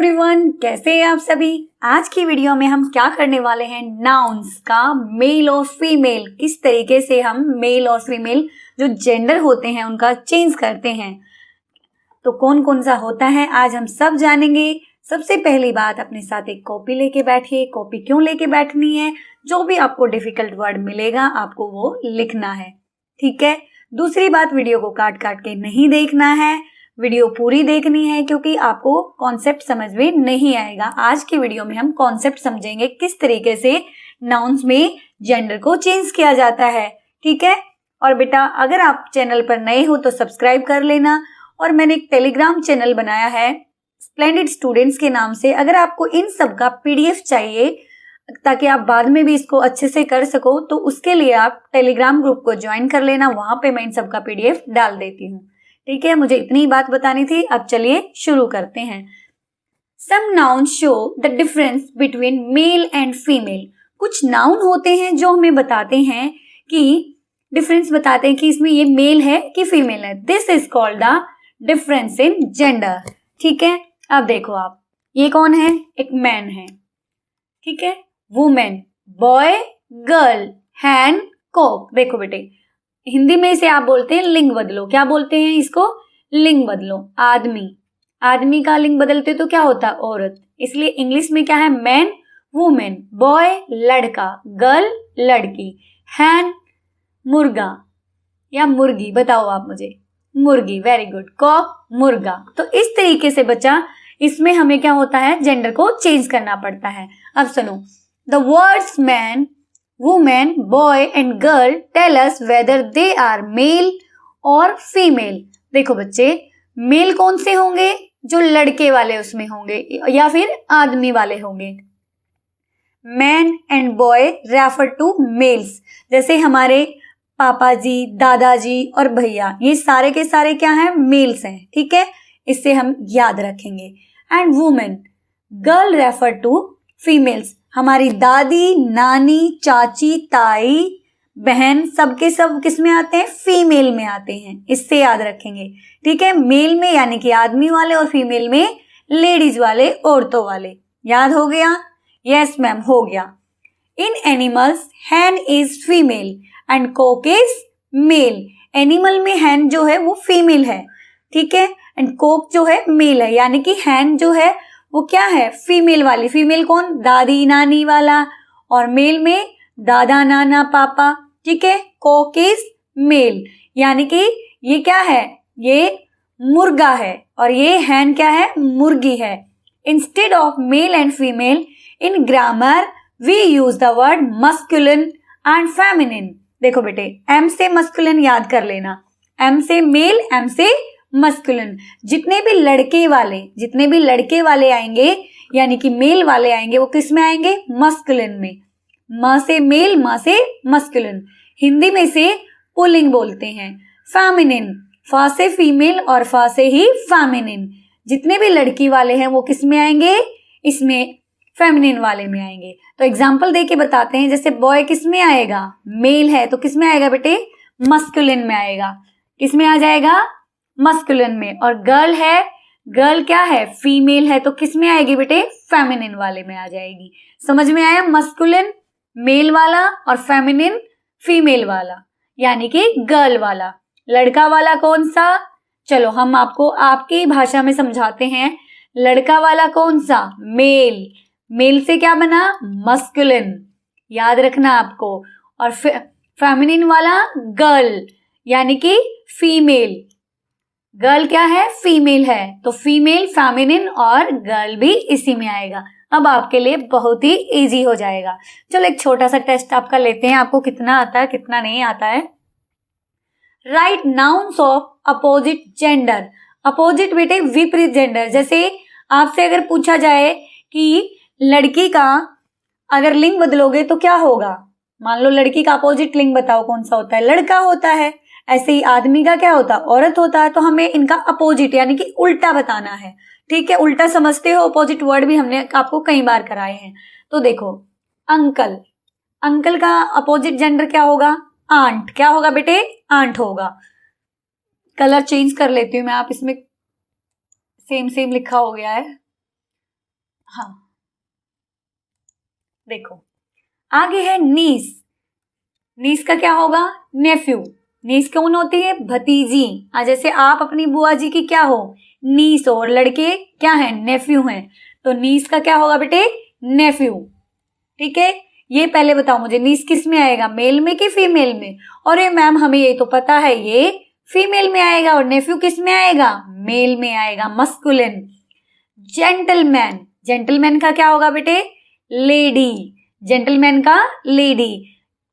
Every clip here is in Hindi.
एवरीवन, कैसे हैं आप सभी। आज की वीडियो में हम क्या करने वाले हैं, नाउन्स का मेल और फीमेल, किस तरीके से हम मेल और फीमेल जो जेंडर होते हैं उनका चेंज करते हैं। तो कौन कौन सा होता है आज हम सब जानेंगे। सबसे पहली बात, अपने साथ एक कॉपी लेके बैठिए। कॉपी क्यों लेके बैठनी है, जो भी आपको डिफिकल्ट वर्ड मिलेगा आपको वो लिखना है, ठीक है। दूसरी बात, वीडियो को काट काट के नहीं देखना है, वीडियो पूरी देखनी है, क्योंकि आपको कॉन्सेप्ट समझ में नहीं आएगा। आज की वीडियो में हम कॉन्सेप्ट समझेंगे, किस तरीके से नाउन्स में जेंडर को चेंज किया जाता है, ठीक है। और बेटा, अगर आप चैनल पर नए हो तो सब्सक्राइब कर लेना। और मैंने एक टेलीग्राम चैनल बनाया है स्प्लेंडिड स्टूडेंट्स के नाम से। अगर आपको इन सब का पीडीएफ चाहिए ताकि आप बाद में भी इसको अच्छे से कर सको, तो उसके लिए आप टेलीग्राम ग्रुप को ज्वाइन कर लेना। वहां पे मैं इन सब का पीडीएफ डाल देती हूँ, ठीक है। मुझे इतनी बात बतानी थी। अब चलिए शुरू करते हैं। Some noun show the difference between male and female. कुछ नाउन होते हैं जो हमें बताते हैं कि डिफरेंस बताते हैं कि इसमें ये मेल है कि फीमेल है। This is called the difference in gender, ठीक है। अब देखो आप, ये कौन है, एक मैन है, ठीक है। वुमेन, बॉय, गर्ल, हैन, कॉक। देखो बेटे, हिंदी में इसे आप बोलते हैं लिंग बदलो। क्या बोलते हैं इसको, लिंग बदलो। आदमी, आदमी का लिंग बदलते तो क्या होता, औरत। इसलिए इंग्लिश में क्या है, मैन, वुमेन, बॉय लड़का, गर्ल लड़की, हैन मुर्गा या मुर्गी, बताओ आप मुझे, मुर्गी, वेरी गुड, कॉक मुर्गा। तो इस तरीके से बच्चा, इसमें हमें क्या होता है, जेंडर को चेंज करना पड़ता है। अब सुनो, the words man, women, boy and girl tell us whether they are male और फीमेल। देखो बच्चे, मेल कौन से होंगे, जो लड़के वाले उसमें होंगे या फिर आदमी वाले होंगे। Man and boy refer to males, जैसे हमारे पापा जी, दादाजी और भैया, ये सारे के सारे क्या हैं, मेल्स हैं, ठीक है। इससे हम याद रखेंगे। And women, girl refer to females, हमारी दादी, नानी, चाची, ताई, बहन, सबके सब किस में आते हैं, फीमेल में आते हैं। इससे याद रखेंगे, ठीक है। मेल में यानी कि आदमी वाले और फीमेल में लेडीज वाले, औरतों वाले। याद हो गया, यस मैम, हो गया। In animals hen is female and cock is male. Animal में हैन जो है वो फीमेल है, ठीक है, एंड कॉक जो है मेल है, यानी कि हैन जो है वो क्या है, फीमेल वाली। फीमेल कौन, दादी नानी वाला, और मेल में दादा नाना पापा, ठीक है। कॉक इज मेल, यानी कि ये क्या है, ये मुर्गा है, और ये हैन क्या है, मुर्गी है। Instead of male and female in grammar we use the word masculine and feminine. देखो बेटे, एम से मस्कुलिन याद कर लेना, एम से मेल, एम से मस्कुलिन। जितने भी लड़के वाले आएंगे यानी कि मेल वाले आएंगे, वो किस में आएंगे, मस्कुलिन में। म से मेल, म से मस्कुलिन। हिंदी में इसे पुल्लिंग बोलते हैं। फेमिनिन, फा से फीमेल और फा से ही फेमिनिन। जितने भी लड़की वाले हैं वो किस में आएंगे, इसमें फेमिनिन वाले में आएंगे। तो एग्जाम्पल देके बताते हैं, जैसे बॉय किस में आएगा, मेल है तो किस में आएगा बेटे, मस्कुलिन में आएगा। किस में आ जाएगा, मस्कुलिन में। और गर्ल है, गर्ल क्या है, फीमेल है, तो किस में आएगी बेटे, फेमिनिन वाले में आ जाएगी। समझ में आया, मस्कुलिन मेल वाला और फेमिनिन फीमेल वाला, यानी कि गर्ल वाला। लड़का वाला कौन सा, चलो हम आपको आपकी भाषा में समझाते हैं। लड़का वाला कौन सा, मेल, मेल से क्या बना, मस्कुलिन, याद रखना आपको। और फेमिनिन वाला गर्ल, यानी कि फीमेल। गर्ल क्या है, फीमेल है, तो फीमेल, फेमिनिन और गर्ल भी इसी में आएगा। अब आपके लिए बहुत ही इजी हो जाएगा। चलो एक छोटा सा टेस्ट आपका लेते हैं, आपको कितना आता है कितना नहीं आता है। Right nouns of opposite gender. Opposite बेटे विपरीत जेंडर। जैसे आपसे अगर पूछा जाए कि लड़की का अगर लिंग बदलोगे तो क्या होगा, मान लो लड़की का अपोजिट लिंग बताओ कौन सा होता है, लड़का होता है। ऐसे ही आदमी का क्या होता है, औरत होता है। तो हमें इनका अपोजिट यानी कि उल्टा बताना है, ठीक है। उल्टा समझते हो, अपोजिट वर्ड भी हमने आपको कई बार कराए हैं। तो देखो, अंकल, अंकल का अपोजिट जेंडर क्या होगा, आंट। क्या होगा बेटे, आंट होगा। कलर चेंज कर लेती हूँ मैं, आप इसमें सेम सेम लिखा हो गया है। हाँ, देखो आगे है नीस। नीस का क्या होगा? नेफ्यू। नीस कौन होती है? भतीजी। जैसे आप अपनी बुआ जी की क्या हो? नीस हो, और लड़के क्या हैं? नेफ्यू हैं। तो नीस का क्या होगा बेटे? नेफ्यू। ठीक है, ये पहले बताओ मुझे, नीस किस में आएगा, मेल में कि फीमेल में? और ये मैम हमें ये तो पता है, ये फीमेल में आएगा। और नेफ्यू किस में आएगा? मेल में आएगा, मस्कुलिन। जेंटलमैन, जेंटलमैन का क्या होगा बेटे? लेडी। जेंटलमैन का लेडी।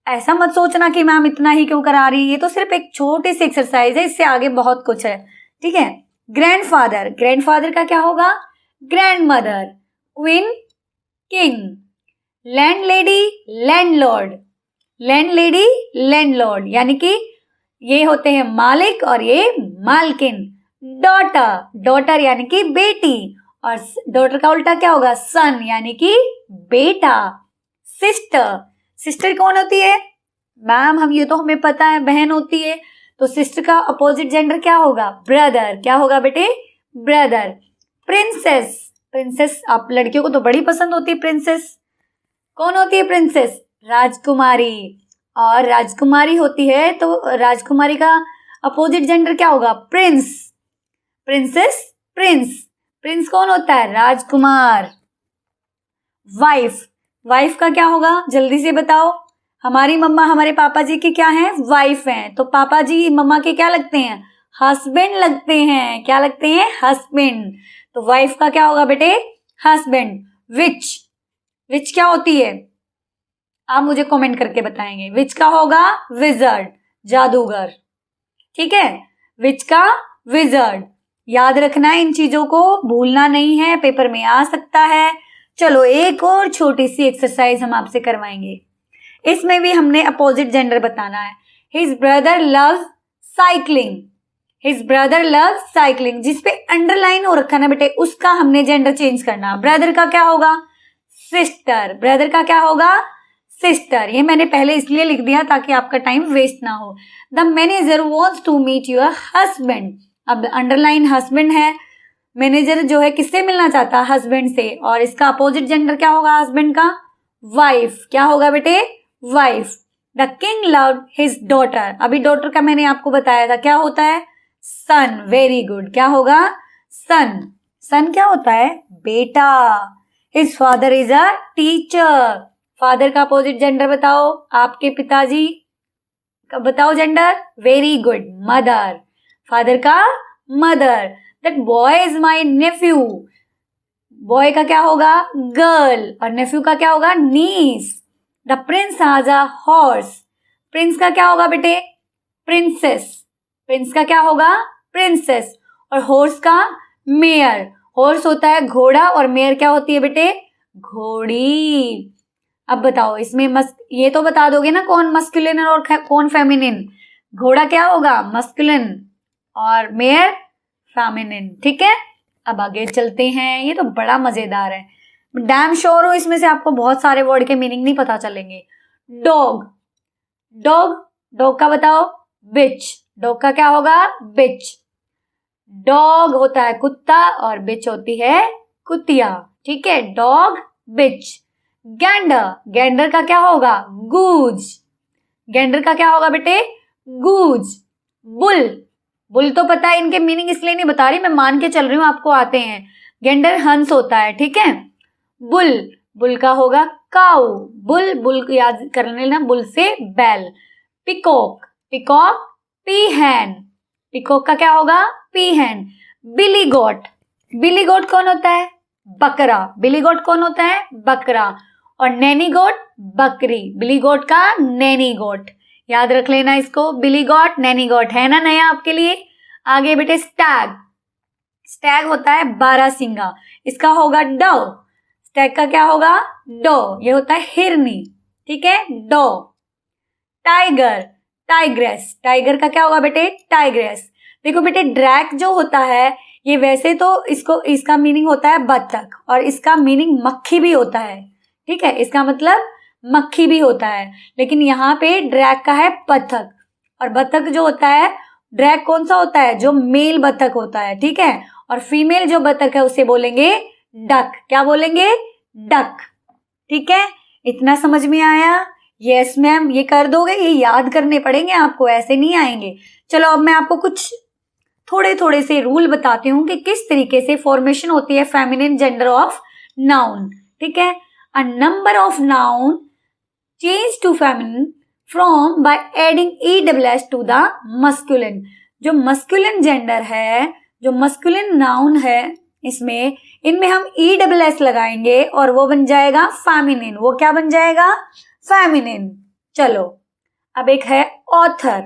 ऐसा मत सोचना कि मैम इतना ही क्यों करा रही है, ये तो सिर्फ एक छोटी सी एक्सरसाइज है, इससे आगे बहुत कुछ है। ठीक है, ग्रैंडफादर, ग्रैंडफादर का क्या होगा? Grandmother. Queen, king. Landlady, landlord. Landlady, landlord, यानी कि ये होते हैं मालिक और ये मालकिन। डॉटर, डॉटर यानी कि बेटी, और डॉटर का उल्टा क्या होगा? सन, यानी कि बेटा। सिस्टर, सिस्टर कौन होती है मैम? हम ये तो हमें पता है, बहन होती है। तो सिस्टर का अपोजिट जेंडर क्या होगा? ब्रदर। क्या होगा बेटे? ब्रदर। प्रिंसेस, प्रिंसेस आप लड़कियों को तो बड़ी पसंद होती है प्रिंसेस। कौन होती है प्रिंसेस? राजकुमारी। और राजकुमारी होती है तो राजकुमारी का अपोजिट जेंडर क्या होगा? प्रिंस। Princess, Prince. प्रिंस कौन होता है? राजकुमार। वाइफ, वाइफ का क्या होगा? जल्दी से बताओ। हमारी मम्मा हमारे पापा जी की क्या है? वाइफ हैं। तो पापा जी मम्मा के क्या लगते हैं? हस्बैंड लगते हैं। क्या लगते हैं? हस्बैंड। तो वाइफ का क्या होगा बेटे? हस्बैंड। विच, विच क्या होती है? आप मुझे कमेंट करके बताएंगे। विच का होगा? विजर्ड, जादूगर। ठीक है, विच का विजर्ड। याद रखना है, इन चीजों को भूलना नहीं है, पेपर में आ सकता है। चलो एक और छोटी सी एक्सरसाइज हम आपसे करवाएंगे। इसमें भी हमने अपोजिट जेंडर बताना है। His brother loves cycling. His brother loves cycling, जिसपे अंडरलाइन हो रखा ना बेटे, उसका हमने जेंडर चेंज करना। ब्रदर का क्या होगा? सिस्टर। ब्रदर का क्या होगा? सिस्टर। ये मैंने पहले इसलिए लिख दिया ताकि आपका टाइम वेस्ट ना हो। The manager wants to meet your husband. अब अंडरलाइन हस्बैंड है, मैनेजर जो है किससे मिलना चाहता है? हस्बैंड से। और इसका अपोजिट जेंडर क्या होगा हस्बैंड का? वाइफ। क्या होगा बेटे? Wife. The king loved his daughter. अभी डॉटर का मैंने आपको बताया था, क्या होता है? सन। Very good. क्या होगा? सन। सन क्या होता है? बेटा। His father is a teacher. Father का अपोजिट जेंडर बताओ, आपके पिताजी का बताओ gender. Very good, mother. Father का mother. That boy is my nephew. Boy का क्या होगा? गर्ल। और नेफ्यू का क्या होगा? Niece. The Prince has a horse. Prince का क्या होगा बेटे? प्रिंसेस। प्रिंस का क्या होगा? प्रिंसेस। और हॉर्स का? मेयर। हॉर्स होता है घोड़ा, और मेयर क्या होती है बेटे? घोड़ी। अब बताओ इसमें ये तो बता दोगे ना कौन मस्कुलिन और कौन फेमिनिन? घोड़ा क्या होगा? मस्कुलिन, और मेयर फेमिनिन। ठीक है, अब आगे चलते हैं। ये तो बड़ा मजेदार है, डैम श्योर हो इसमें से आपको बहुत सारे वर्ड के मीनिंग नहीं पता चलेंगे। डॉग, डॉग, डॉग का बताओ। बिच। डॉग का क्या होगा? बिच। डॉग होता है कुत्ता, और बिच होती है कुतिया। ठीक है, डॉग, बिच। गैंडर, गैंडर का क्या होगा? गूज। गैंडर का क्या होगा बेटे? गूज। बुल, बुल तो पता है, इनके मीनिंग इसलिए नहीं बता रही, मैं मान के चल रही हूं आपको आते हैं। गैंडर हंस होता है। ठीक है, बुल, बुल का होगा काऊ। बुल, बुल को याद कर लेना, बुल से बैल। Peacock, peacock पीहैन। पिकॉक का क्या होगा? पीहैन। बिली गोट, बिली गोट कौन होता है? बकरा। बिली गोट कौन होता है? बकरा। और नैनी गोट, बकरी। बिली गोट का नैनी गोट, याद रख लेना इसको। बिली गोट, नैनी गोट, है ना नया आपके लिए। आगे बेटे स्टैग, स्टैग होता है बारहसिंगा, इसका होगा डो। स्टैग का क्या होगा? डो, ये होता है हिरनी। ठीक है, डो। टाइगर, टाइग्रेस, टाइगर का क्या होगा बेटे? टाइग्रेस। देखो बेटे ड्रैग जो होता है, ये वैसे तो इसका मीनिंग होता है बत्तख, और इसका मीनिंग मक्खी भी होता है। ठीक है, इसका मतलब मक्खी भी होता है, लेकिन यहाँ पे ड्रैग का है बत्तख। और बत्तख जो होता है, ड्रैग कौन सा होता है? जो मेल बत्तख होता है। ठीक है, और फीमेल जो बत्तख है उसे बोलेंगे डक। क्या बोलेंगे? डक। ठीक है, इतना समझ में आया? यस मैम, ये कर दोगे? ये याद करने पड़ेंगे आपको, ऐसे नहीं आएंगे। चलो अब मैं आपको कुछ थोड़े थोड़े से रूल बताती हूँ कि किस तरीके से फॉर्मेशन होती है फेमिनिन जेंडर ऑफ नाउन। ठीक है, a number of noun change to feminine from by adding ESS to the masculine. जो मस्कुलिन जेंडर है, जो मस्कुलिन नाउन है, इसमें इनमें हम ESS लगाएंगे और वो बन जाएगा फेमिनिन। वो क्या बन जाएगा? फेमिनिन। चलो अब एक है ऑथर।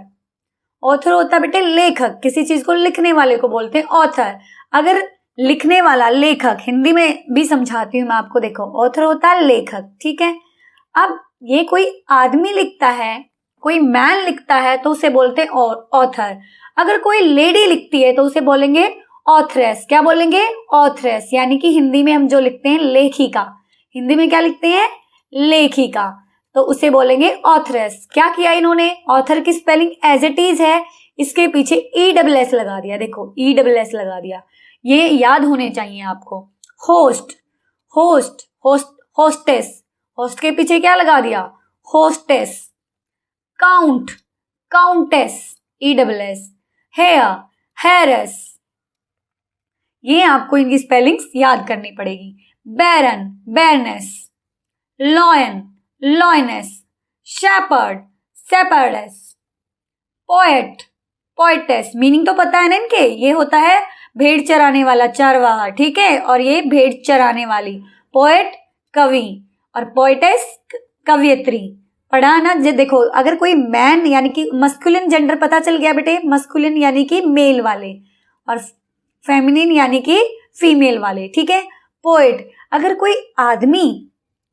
ऑथर होता है बेटे लेखक, किसी चीज को लिखने वाले को बोलते हैं ऑथर। अगर लिखने वाला लेखक, हिंदी में भी समझाती हूँ मैं आपको, देखो ऑथर होता है लेखक। ठीक है, अब ये कोई आदमी लिखता है, कोई मैन लिखता है तो उसे बोलते हैं ऑथर। अगर कोई लेडी लिखती है तो उसे बोलेंगे ऑथरेस। क्या बोलेंगे? ऑथरेस। यानी कि हिंदी में हम जो लिखते हैं लेखिका, हिंदी में क्या लिखते हैं? लेखिका, तो उसे बोलेंगे ऑथरेस। क्या किया इन्होंने? ऑथर की स्पेलिंग एज इट इज है, इसके पीछे ESS लगा दिया। देखो ESS लगा दिया, ये याद होने चाहिए आपको। Host, host, host, hostess, host के पीछे क्या लगा दिया? Hostess. Count, countess, ESS। Heir, heiress. ये आपको इनकी स्पेलिंग्स याद करनी पड़ेगी। Baron, baroness. Lion, lioness. Shepherd, shepherdess. Poet, poetess. Meaning तो पता है ना इनके? ये होता है भेड़ चराने वाला, चरवाहा। ठीक है, और ये भेड़ चराने वाली। पोएट कवि, और पोएटेस कवियत्री। पढ़ा ना? देखो अगर कोई मैन यानी कि मस्कुलिन जेंडर पता चल गया बेटे, मस्कुलिन यानी कि मेल वाले, और फेमिनिन यानी कि फीमेल वाले। ठीक है, पोएट, अगर कोई आदमी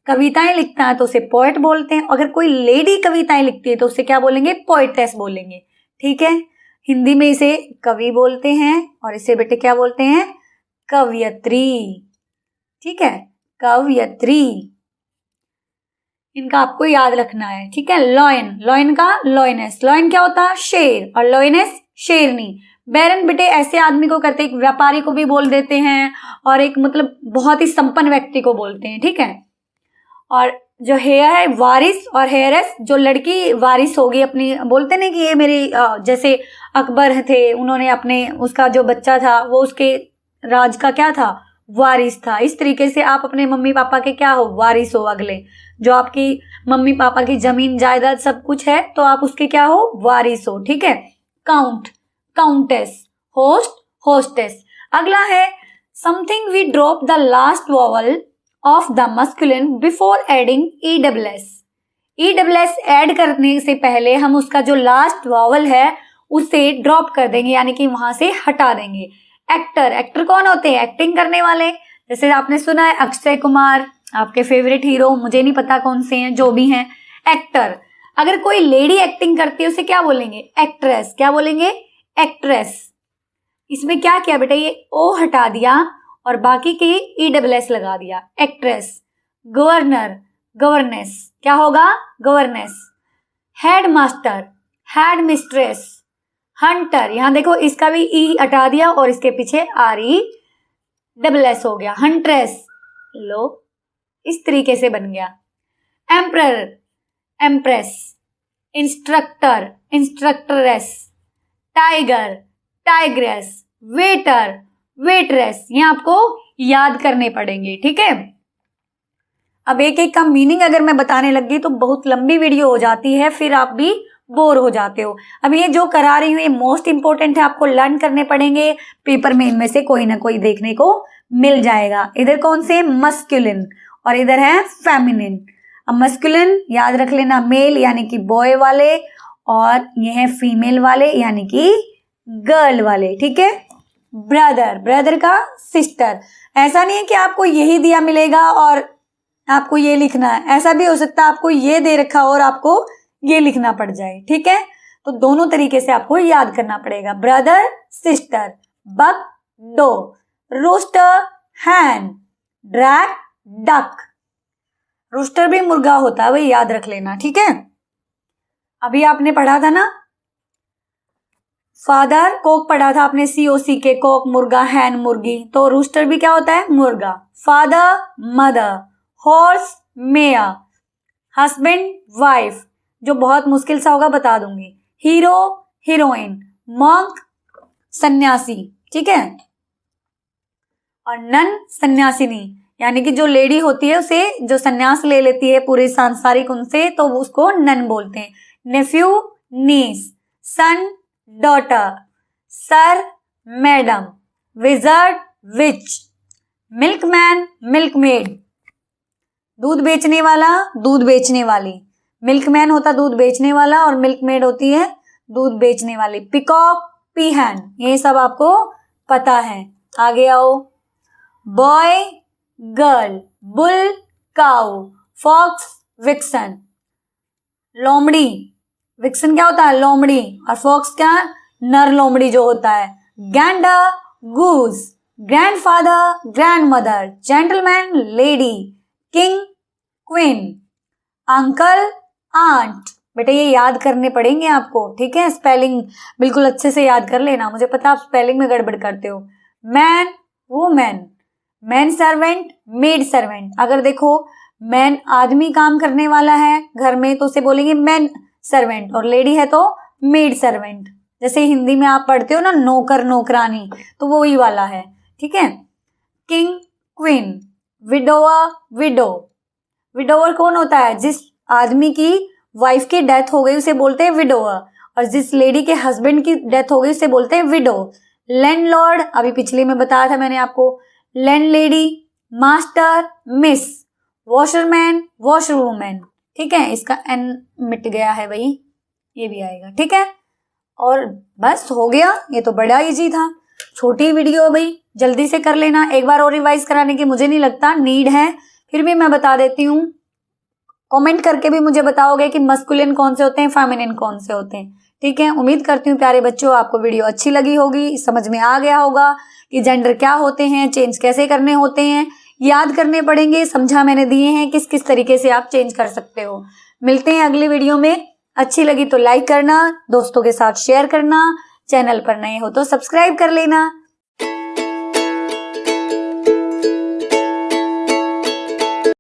कविताएं लिखता है तो उसे पोएट बोलते हैं। अगर कोई लेडी कविताएं लिखती है तो उसे क्या बोलेंगे? पोएटेस बोलेंगे। ठीक है, हिंदी में इसे कवि बोलते हैं और इसे बेटे क्या बोलते हैं? कवयत्री। ठीक है, कवयत्री। इनका आपको याद रखना है। ठीक है, लॉयन, लॉयन का लॉयनेस। लॉयन क्या होता है? शेर, और लॉयनेस शेरनी। बैरन बेटे ऐसे आदमी को करते, एक व्यापारी को भी बोल देते हैं, और एक मतलब बहुत ही संपन्न व्यक्ति को बोलते हैं। ठीक है, और जो हेयर है वारिस, और हेयरेस जो लड़की वारिस होगी अपनी, बोलते ना कि ये मेरी जैसे अकबर थे, उन्होंने अपने उसका जो बच्चा था वो उसके राज का क्या था? वारिस था। इस तरीके से आप अपने मम्मी पापा के क्या हो? वारिस हो। अगले जो आपकी मम्मी पापा की जमीन जायदाद सब कुछ है तो आप उसके क्या हो? वारिस हो। ठीक है, काउंट, काउंटेस। Host, hostess. अगला है something we drop the last vowel of the masculine before adding ESS। ESS add करने से पहले हम उसका जो लास्ट वॉवल है उसे ड्रॉप कर देंगे, यानी कि वहां से हटा देंगे। एक्टर, एक्टर कौन होते हैं? एक्टिंग करने वाले। जैसे आपने सुना है अक्षय कुमार, आपके फेवरेट हीरो, मुझे नहीं पता कौन से हैं, जो भी हैं, एक्टर। अगर कोई लेडी एक्टिंग करती है उसे क्या बोलेंगे? एक्ट्रेस। क्या बोलेंगे? एक्ट्रेस। इसमें क्या किया बेटा? ये ओ हटा दिया और बाकी के ESS लगा दिया। एक्ट्रेस। Governor, governance. क्या होगा? Governance. Head master, head mistress. Hunter, यहां देखो इसका भी ई हटा दिया और इसके पीछे RESS हो गया, हंट्रेस। लो, इस तरीके से बन गया। Emperor, empress. Instructor, instructress. Tiger, tigress. Waiter, waitress. ये आपको याद करने पड़ेंगे। ठीक है, अब एक एक का मीनिंग अगर मैं बताने लग गई तो बहुत लंबी वीडियो हो जाती है, फिर आप भी बोर हो जाते हो। अब ये जो करा रही हूँ ये मोस्ट इंपॉर्टेंट है, आपको लर्न करने पड़ेंगे। पेपर में इनमें से कोई ना कोई देखने को मिल जाएगा। इधर कौन से? मस्कुलिन, और इधर है फेमिनिन। अब मस्कुलिन याद रख लेना, मेल यानी कि बॉय वाले, और ये है फीमेल वाले यानी कि गर्ल वाले। ठीक है, ब्रदर, ब्रदर का सिस्टर। ऐसा नहीं है कि आपको यही दिया मिलेगा और आपको ये लिखना है, ऐसा भी हो सकता है आपको ये दे रखा और आपको ये लिखना पड़ जाए। ठीक है, तो दोनों तरीके से आपको याद करना पड़ेगा। Brother, sister. Buck, doe. Rooster, hen. Drake, duck. Rooster भी मुर्गा होता है, वही याद रख लेना। ठीक है, अभी आपने पढ़ा था ना फादर, कोक पढ़ा था आपने, COCK, कोक मुर्गा, हैन मुर्गी, तो रूस्टर भी क्या होता है, मुर्गा। Father mother, horse mayor, husband wife, जो बहुत मुश्किल सा होगा बता दूंगी, हीरो हीरोइन, मॉन्क सन्यासी, ठीक है, और नन सन्यासिनी, यानी कि जो लेडी होती है उसे जो सन्यास ले लेती है पूरे सांसारिक उनसे, तो उसको नन बोलते हैं। Nephew niece, son daughter, sir madam, wizard witch, milkman milkmaid, दूध बेचने वाला दूध बेचने वाली, मिल्कमैन होता दूध बेचने वाला और मिल्कमेड होती है दूध बेचने वाली। पिकॉक पीहन, ये सब आपको पता है। आगे आओ, boy girl, bull cow, fox vixen, लोमड़ी, विक्सन क्या होता है, लोमड़ी, और फॉक्स क्या, नर लोमड़ी जो होता है। Gander goose, grandfather grandmother, gentleman lady, king queen, uncle aunt. बेटा ये याद करने पड़ेंगे आपको, ठीक है, स्पेलिंग बिल्कुल अच्छे से याद कर लेना, मुझे पता आप स्पेलिंग में गड़बड़ करते हो। Man women, man servant maid servant, अगर देखो मैन आदमी काम करने वाला है घर में तो उसे बोलेंगे मैन सर्वेंट, और लेडी है तो मेड सर्वेंट। जैसे हिंदी में आप पढ़ते हो ना नौकर नौकरानी, तो वो वही वाला है, ठीक है। King queen, widower window, widower कौन होता है, जिस आदमी की वाइफ की डेथ हो गई उसे बोलते हैं विडोअर, और जिस लेडी के हस्बैंड की डेथ हो गई उसे बोलते हैं विडो। लैंडलॉर्ड, अभी पिछले में बताया था मैंने आपको, लैंडलेडी, मास्टर मिस, वॉशरमैन वॉशरवुमैन, ठीक है, इसका एन मिट गया है भाई, ये भी आएगा, ठीक है। और बस हो गया, ये तो बड़ा इजी था, छोटी वीडियो है भाई, जल्दी से कर लेना। एक बार और रिवाइज कराने की मुझे नहीं लगता नीड है, फिर भी मैं बता देती हूँ। कमेंट करके भी मुझे बताओगे कि मस्कुलिन कौन से होते हैं, फेमिनिन कौन से होते हैं, ठीक है। उम्मीद करती हूँ प्यारे बच्चों आपको वीडियो अच्छी लगी होगी, समझ में आ गया होगा कि जेंडर क्या होते हैं, चेंज कैसे करने होते हैं, याद करने पड़ेंगे, समझा मैंने दिए हैं किस किस तरीके से आप चेंज कर सकते हो। मिलते हैं अगली वीडियो में, अच्छी लगी तो लाइक करना, दोस्तों के साथ शेयर करना, चैनल पर नए हो तो सब्सक्राइब कर लेना।